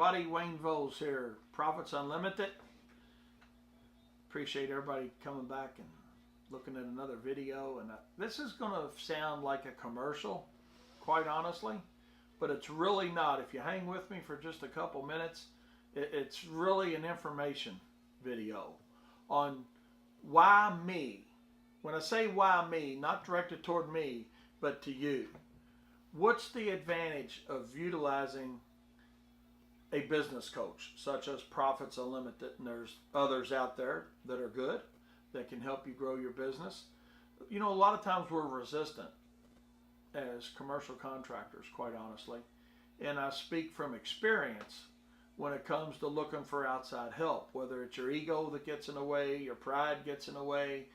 everybody. Wayne Voles here, Profits Unlimited. Appreciate everybody coming back and looking at another video. And this is going to sound like a commercial, quite honestly, but it's really not. If you hang with me for just a couple minutes, it's really an information video on why me. When I say why me, not directed toward me, but to you. What's the advantage of utilizing a business coach such as Profits Unlimited? And there's others out there that are good, that can help you grow your business. You know, a lot of times we're resistant as commercial contractors, quite honestly. And I speak from experience when it comes to looking for outside help, whether it's your ego that gets in the way, your pride gets in the way,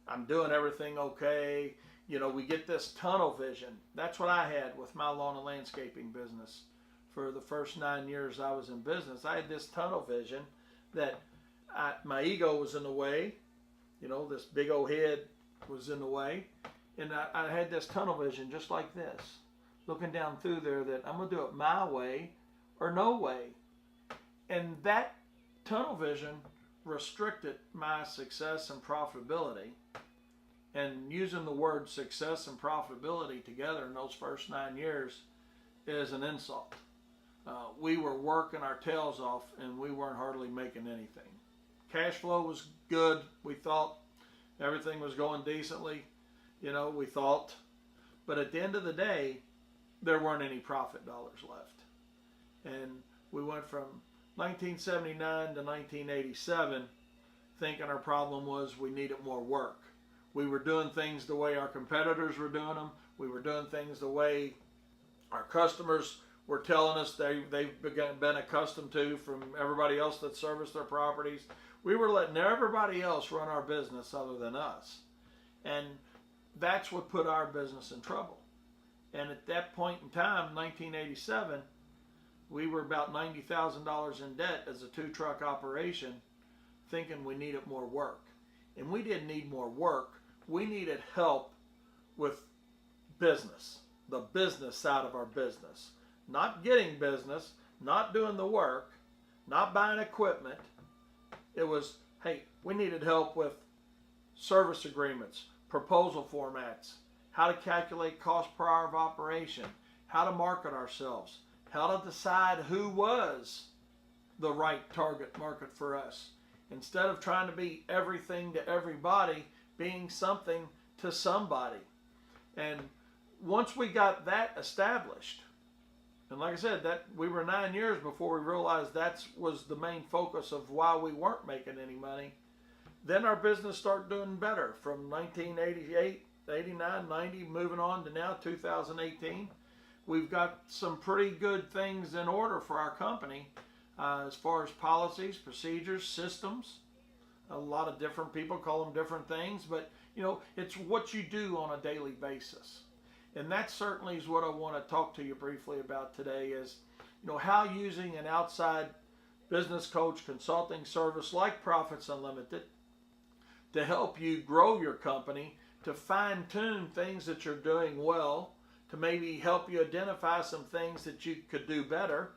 I'm doing everything okay. You know, we get this tunnel vision. That's what I had with my lawn and landscaping business. For the first 9 years I was in business, I had this tunnel vision that my ego was in the way. You know, this big old head was in the way. And I had this tunnel vision just like this, looking down through there, that I'm going to do it my way or no way. And that tunnel vision restricted my success and profitability. And using the word success and profitability together in those first 9 years is an insult. We were working our tails off and we weren't hardly making anything. Cash flow was good. We thought everything was going decently, you know, we thought. But at the end of the day, there weren't any profit dollars left. And we went from 1979 to 1987 thinking our problem was we needed more work. We were doing things the way our competitors were doing them. We were doing things the way our customers were telling us they've been accustomed to from everybody else that serviced their properties. We were letting everybody else run our business other than us. And that's what put our business in trouble. And at that point in time, 1987, we were about $90,000 in debt as a 2-truck operation, thinking we needed more work. And we didn't need more work. We needed help with business, the business side of our business. Not getting business, not doing the work, not buying equipment. It was, hey, we needed help with service agreements, proposal formats, how to calculate cost per hour of operation, how to market ourselves, how to decide who was the right target market for us. Instead of trying to be everything to everybody, being something to somebody. And once we got that established, and like I said, that we were 9 years before we realized that was the main focus of why we weren't making any money, then our business started doing better from 1988, 89, 90, moving on to now 2018. We've got some pretty good things in order for our company as far as policies, procedures, systems. A lot of different people call them different things, but you know, it's what you do on a daily basis. And that certainly is what I want to talk to you briefly about today is, you know, how using an outside business coach consulting service like Profits Unlimited to help you grow your company, to fine tune things that you're doing well, to maybe help you identify some things that you could do better,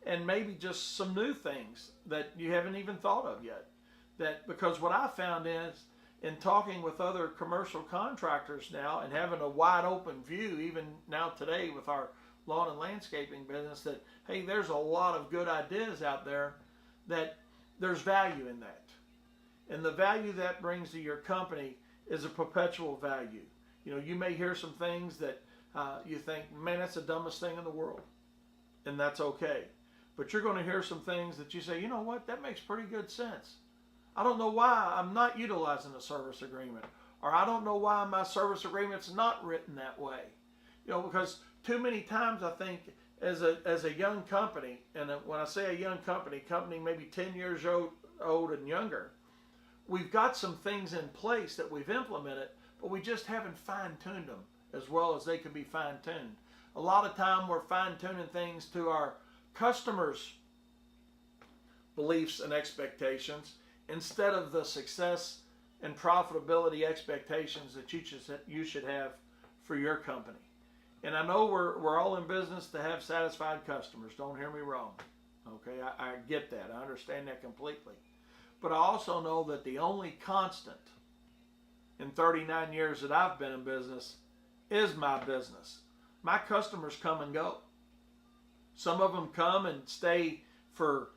and maybe just some new things that you haven't even thought of yet. That because what I found is, in talking with other commercial contractors now and having a wide open view, even now today with our lawn and landscaping business, that hey, there's a lot of good ideas out there, that there's value in that. And the value that brings to your company is a perpetual value. You know, you may hear some things that you think, man, that's the dumbest thing in the world. And that's okay. But you're going to hear some things that you say, you know what, that makes pretty good sense. I don't know why I'm not utilizing a service agreement, or I don't know why my service agreement's not written that way. You know, because too many times I think as a young company, and when I say a young company maybe 10 years old and younger, we've got some things in place that we've implemented, but we just haven't fine-tuned them as well as they can be fine-tuned. A lot of time we're fine-tuning things to our customers' beliefs and expectations, instead of the success and profitability expectations that you should have for your company. And I know we're all in business to have satisfied customers, don't hear me wrong. Okay, I get that. I understand that completely. But I also know that the only constant in 39 years that I've been in business is my business. My customers come and go. Some of them come and stay for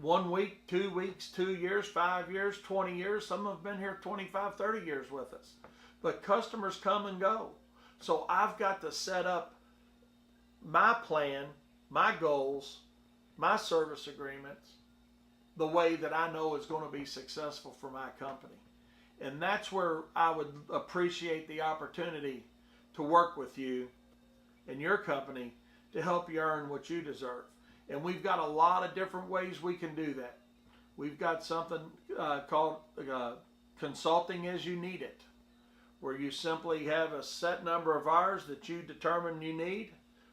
1 week, 2 weeks, 2 years, 5 years, 20 years. Some have been here 25, 30 years with us. But customers come and go. So I've got to set up my plan, my goals, my service agreements, the way that I know is going to be successful for my company. And that's where I would appreciate the opportunity to work with you and your company to help you earn what you deserve. And we've got a lot of different ways we can do that. We've got something called consulting as you need it, where you simply have a set number of hours that you determine you need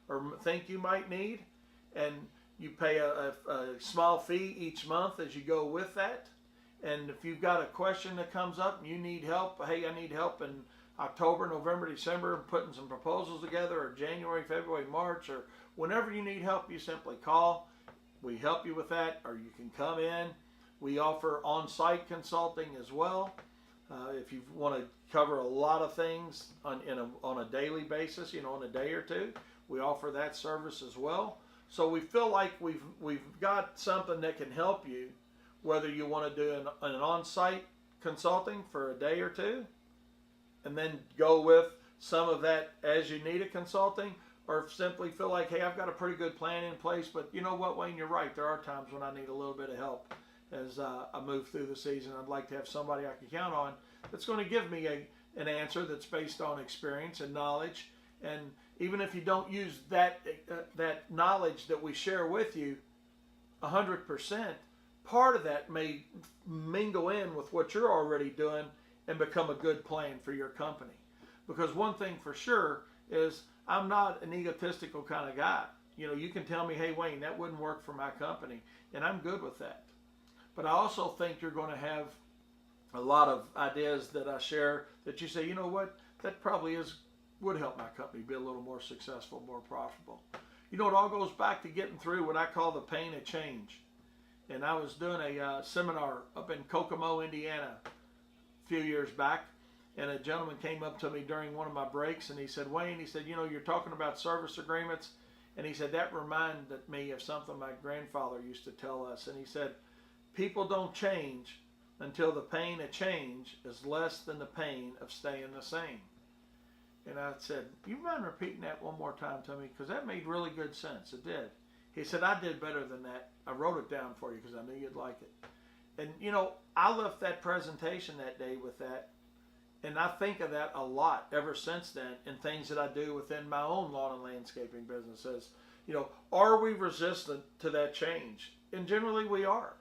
or think you might need, and you pay a small fee each month as you go with that. And if you've got a question that comes up and you need help, hey, I need help in October, November, December, putting some proposals together, or January, February, March, or whenever you need help, you simply call. We help you with that, or you can come in. We offer on-site consulting as well. If you want to cover a lot of things on a daily basis, on a day or two, we offer that service as well. So we feel like we've got something that can help you, whether you want to do an on-site consulting for a day or two, and then go with some of that as you need a consulting, or simply feel like, hey, I've got a pretty good plan in place, but you know what, Wayne, you're right. There are times when I need a little bit of help as I move through the season. I'd like to have somebody I can count on that's going to give me an answer that's based on experience and knowledge. And even if you don't use that knowledge that we share with you 100%, part of that may mingle in with what you're already doing and become a good plan for your company. Because one thing for sure is I'm not an egotistical kind of guy. You can tell me, hey, Wayne, that wouldn't work for my company, and I'm good with that. But I also think you're going to have a lot of ideas that I share that you say, you know what, that probably would help my company be a little more successful, more profitable. It all goes back to getting through what I call the pain of change. And I was doing a seminar up in Kokomo, Indiana a few years back, and a gentleman came up to me during one of my breaks, and he said, Wayne, he said, you're talking about service agreements, and he said, that reminded me of something my grandfather used to tell us. And he said, people don't change until the pain of change is less than the pain of staying the same. And I said, you mind repeating that one more time to me? Because that made really good sense. It did. He said, I did better than that. I wrote it down for you because I knew you'd like it. And, I left that presentation that day with that. And I think of that a lot ever since then in things that I do within my own lawn and landscaping businesses. Are we resistant to that change? And generally we are,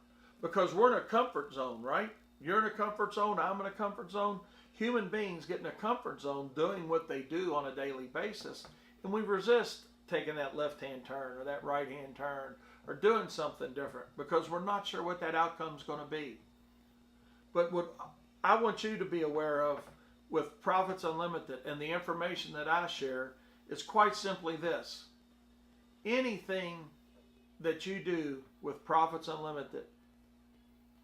because we're in a comfort zone, right? You're in a comfort zone. I'm in a comfort zone. Human beings get in a comfort zone doing what they do on a daily basis. And we resist taking that left-hand turn or that right-hand turn or doing something different because we're not sure what that outcome is going to be. But what I want you to be aware of with Profits Unlimited and the information that I share is quite simply this. Anything that you do with Profits Unlimited,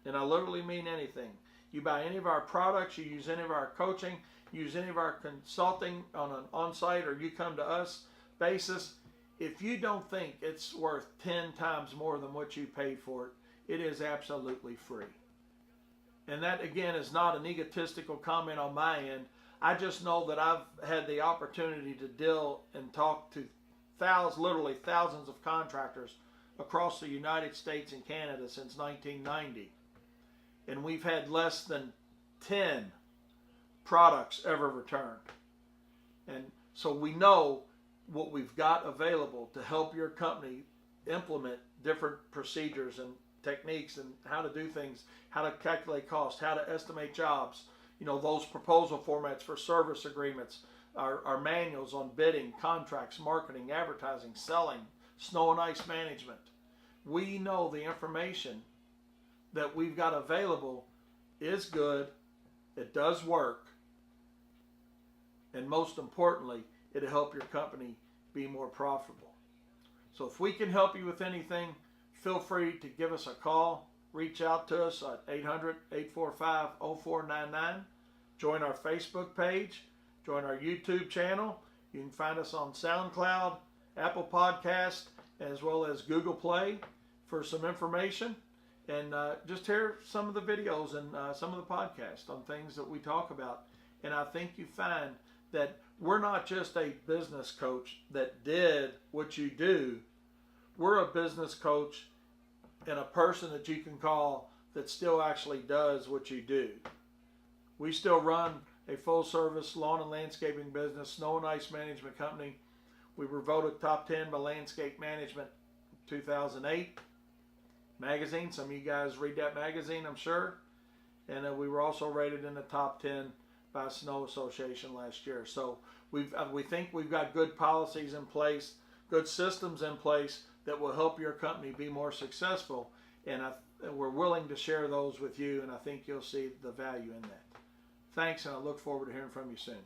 and I literally mean anything, you buy any of our products, you use any of our coaching, you use any of our consulting on an on-site, or you come to us basis, if you don't think it's worth 10 times more than what you paid for it, it is absolutely free. And that, again, is not an egotistical comment on my end. I just know that I've had the opportunity to deal and talk to literally thousands of contractors across the United States and Canada since 1990. And we've had less than 10 products ever returned. And so we know what we've got available to help your company implement different procedures and techniques and how to do things, how to calculate costs, how to estimate jobs, those proposal formats for service agreements, our manuals on bidding, contracts, marketing, advertising, selling, snow and ice management. We know the information that we've got available is good, it does work, and most importantly, it'll help your company be more profitable. So if we can help you with anything, feel free to give us a call. Reach out to us at 800-845-0499. Join our Facebook page. Join our YouTube channel. You can find us on SoundCloud, Apple Podcast, as well as Google Play for some information. And just hear some of the videos and some of the podcasts on things that we talk about. And I think you find that we're not just a business coach that did what you do. We're a business coach and a person that you can call that still actually does what you do. We still run a full-service lawn and landscaping business, snow and ice management company. We were voted top 10 by Landscape Management 2008 magazine. Some of you guys read that magazine, I'm sure. And we were also rated in the top 10 by Snow Association last year. So we think we've got good policies in place, good systems in place that will help your company be more successful. And we're willing to share those with you, and I think you'll see the value in that. Thanks, and I look forward to hearing from you soon.